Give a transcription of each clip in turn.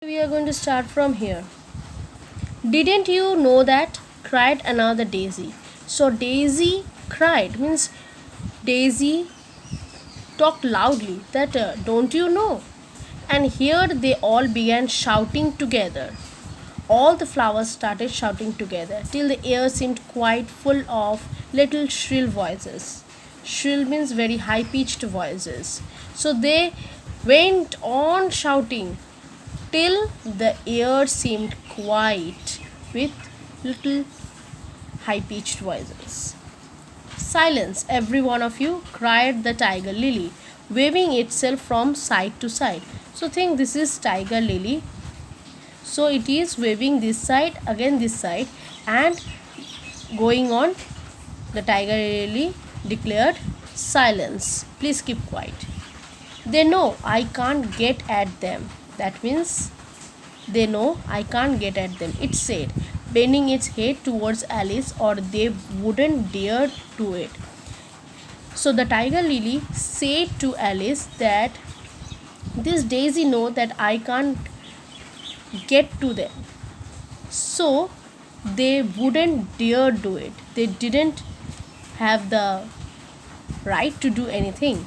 We are going to start from here. Didn't you know that? Cried another Daisy. So Daisy cried means Daisy talked loudly that don't you know? And here they all began shouting together. All the flowers started shouting together till the air seemed quite full of little shrill voices. Shrill means very high pitched voices. So they went on shouting till the air seemed quiet with little high pitched voices. Silence, every one of you, cried the tiger lily, waving itself from side to side. So, think this is tiger lily. So, it is waving this side, again this side, and going on. The tiger lily declared, silence, please keep quiet. They know I can't get at them. That means they know I can't get at them, it said, bending its head towards Alice, or they wouldn't dare do it. So the tiger lily said to Alice that this Daisy know that I can't get to them. So they wouldn't dare do it. They didn't have the right to do anything.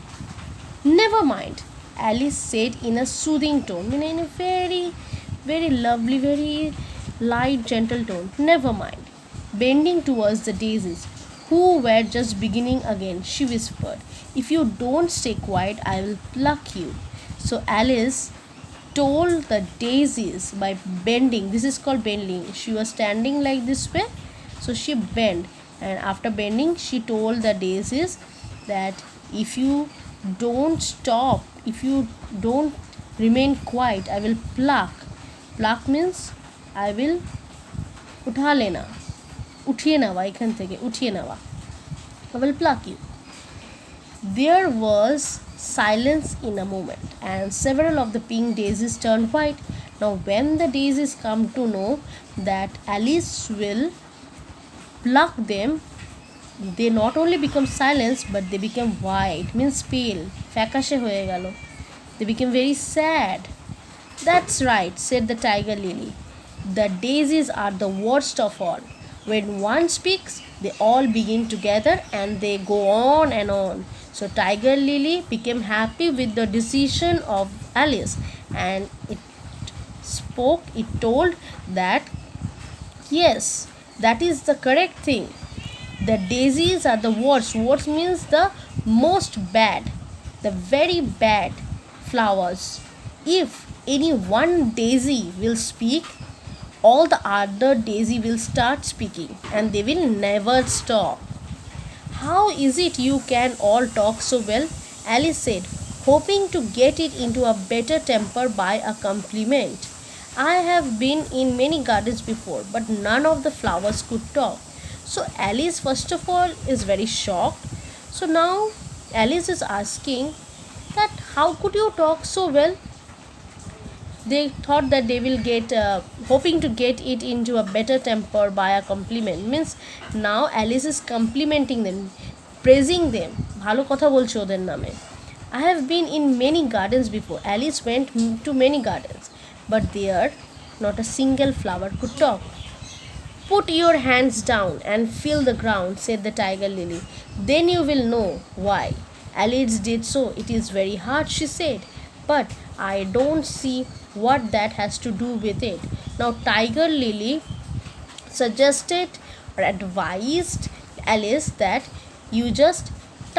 Never mind, Alice said in a soothing tone, in a very lovely, very light, gentle tone. Never mind. Bending towards the daisies, who were just beginning again, she whispered, if you don't stay quiet, I will pluck you. So Alice told the daisies by bending. This is called bending. She was standing like this way, so she bent, and after bending, she told the daisies that if you don't stop, if you don't remain quiet, I will pluck. Pluck means I will উঠা লেনা, উঠিয়ে নেওয়া, এখান থেকে উঠিয়ে নেওয়া, I will pluck you. There was silence in a moment, and several of the pink daisies turned white. Now when the daisies come to know that Alice will pluck them, they not only become silent but they become white, means pale, ফ্যাকাশে হয়ে গেল. They became very sad. That's right, said the tiger lily. The daisies are the worst of all. When one speaks, they all begin together and they go on and on. So tiger lily became happy with the decision of Alice, and it told that yes, that is the correct thing. The daisies are the worst. Worst means the most bad, the very bad flowers. If any one daisy will speak, all the other daisy will start speaking and they will never stop. How is it you can all talk so well? Alice said, hoping to get it into a better temper by a compliment. I have been in many gardens before, but none of the flowers could talk. So Alice first of all is very shocked. So now Alice is asking that how could you talk so well? They thought that they will get hoping to get it into a better temper by a compliment, means now Alice is complimenting them, praising them, ভালো কথা বলছে ওদের নামে. I have been in many gardens before. Alice went to many gardens, but there not a single flower could talk. Put your hands down and feel the ground, said the tiger lily. Then you will know why. Alice did so. It is very hard, she said, but I don't see what that has to do with it. Now tiger lily suggested or advised Alice that you just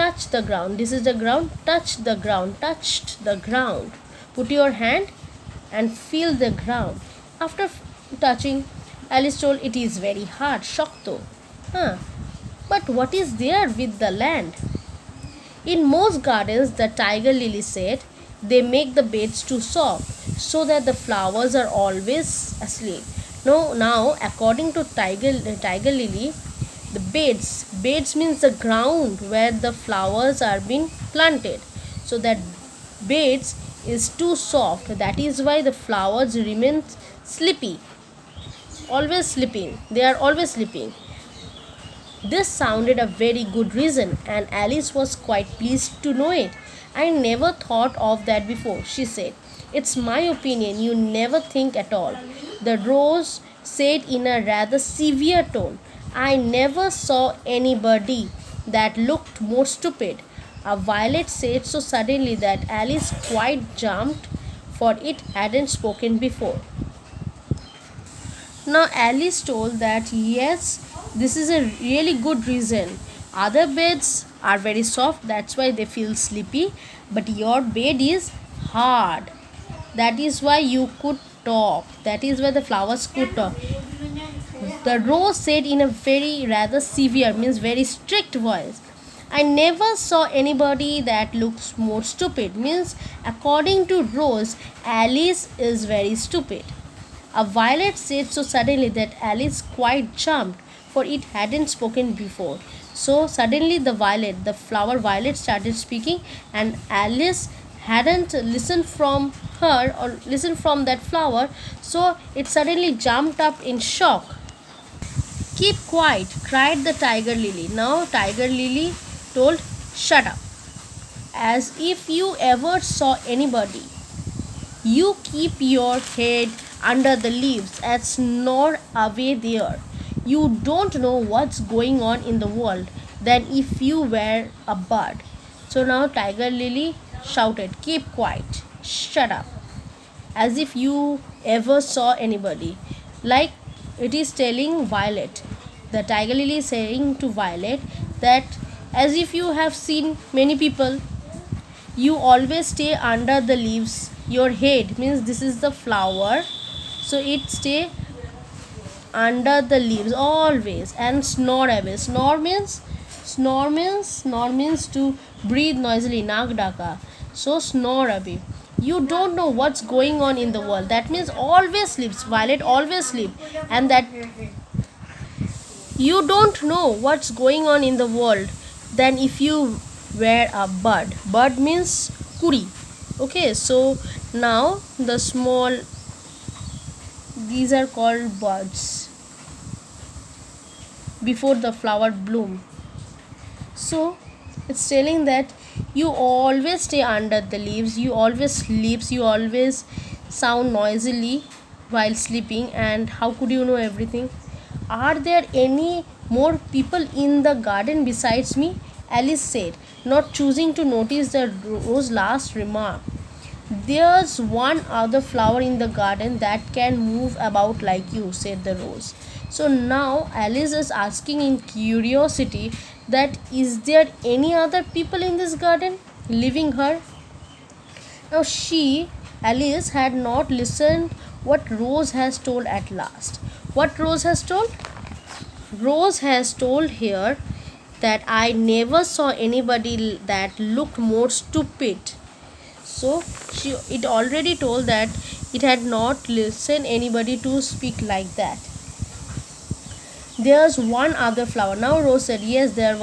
touch the ground. This is the ground. Touch the ground. Touched the ground. Put your hand and feel the ground. After touching, Alice told, it is very hard, shokto. But what is there with the land? In most gardens, the tiger lily said, they make the beds too soft so that the flowers are always asleep. Now according to tiger lily, the beds means the ground where the flowers are being planted, so that beds is too soft. That is why the flowers remain sleepy, always sleeping. They are always sleeping. This sounded a very good reason, and Alice was quite pleased to know it. I never thought of that before, she said. It's my opinion, you never think at all. The rose said in a rather severe tone. I never saw anybody that looked more stupid. A violet said so suddenly that Alice quite jumped, for it hadn't spoken before. Now Alice told that yes, this is a really good reason. Other beds are very soft, that's why they feel sleepy, but your bed is hard. That is why you could talk. That is why the flowers could talk. The rose said in a very rather severe, means very strict voice. I never saw anybody that looks more stupid. Means according to Rose, Alice is very stupid. A violet said so suddenly that Alice quite jumped, for it hadn't spoken before. So suddenly the flower violet started speaking, and Alice hadn't listened from her or listened from that flower, so it suddenly jumped up in shock. Keep quiet, cried the tiger lily. Now tiger lily told, shut up. As if you ever saw anybody. You keep your head under the leaves and snore away there. You don't know what's going on in the world than if you were a bird. So now Tiger Lily shouted, keep quiet, shut up, as if you ever saw anybody. Like it is telling Violet. The Tiger Lily is saying to Violet that as if you have seen many people, you always stay under the leaves. Your head means this is the flower, so it stay under the leaves always and snore away. Snore means to breathe noisily, nagdaka. So snore away. You don't know what's going on in the world. That means always sleeps. Violet always sleep, and that you don't know what's going on in the world than if you were a bird. Bird means kuri. Okay, so now the small, these are called birds before the flower bloom. So it's telling that you always stay under the leaves, you always sleeps, you always sound noisily while sleeping. And how could you know everything? Are there any more people in the garden besides me? Alice said, not choosing to notice the Rose's last remark. There's one other flower in the garden that can move about like you, said the Rose. So now Alice is asking in curiosity that is there any other people in this garden leaving her? Now Alice, had not listened what Rose has told at last. What Rose has told? Rose has told here that I never saw anybody that looked more stupid. So it already told that it had not listened anybody to speak like that. There's one other flower. Now Rose said, yes, there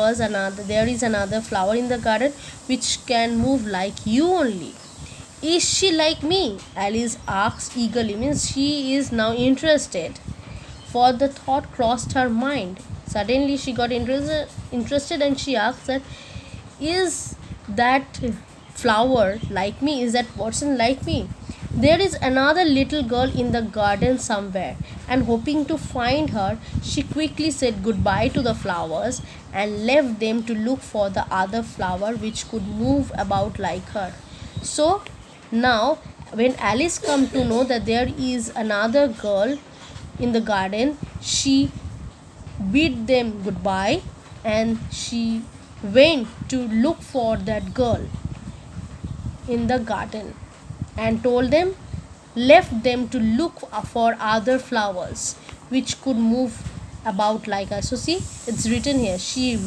is another flower in the garden which can move like you only. Is she like me? Alice asked eagerly. Means she is now interested, for the thought crossed her mind. Suddenly she got interested and she asked that, is that flower like me? Is that person like me? There is another little girl in the garden somewhere, and hoping to find her, she quickly said goodbye to the flowers and left them to look for the other flower which could move about like her. So now when Alice come to know that there is another girl in the garden, she bid them goodbye and she went to look for that girl in the garden and left them to look for other flowers which could move about like her. So see, it's written here, she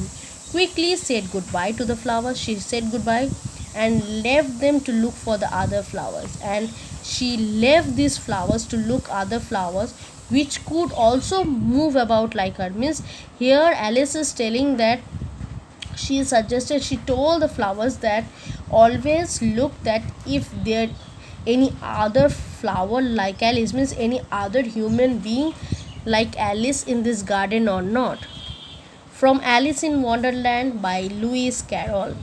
quickly said goodbye to the flowers. She said goodbye and left them to look for the other flowers, and she left these flowers to look other flowers which could also move about like her. Means here Alice is telling that she told the flowers that always look that if there any other flower like Alice, means any other human being like Alice in this garden or not. From Alice in Wonderland by Lewis Carroll.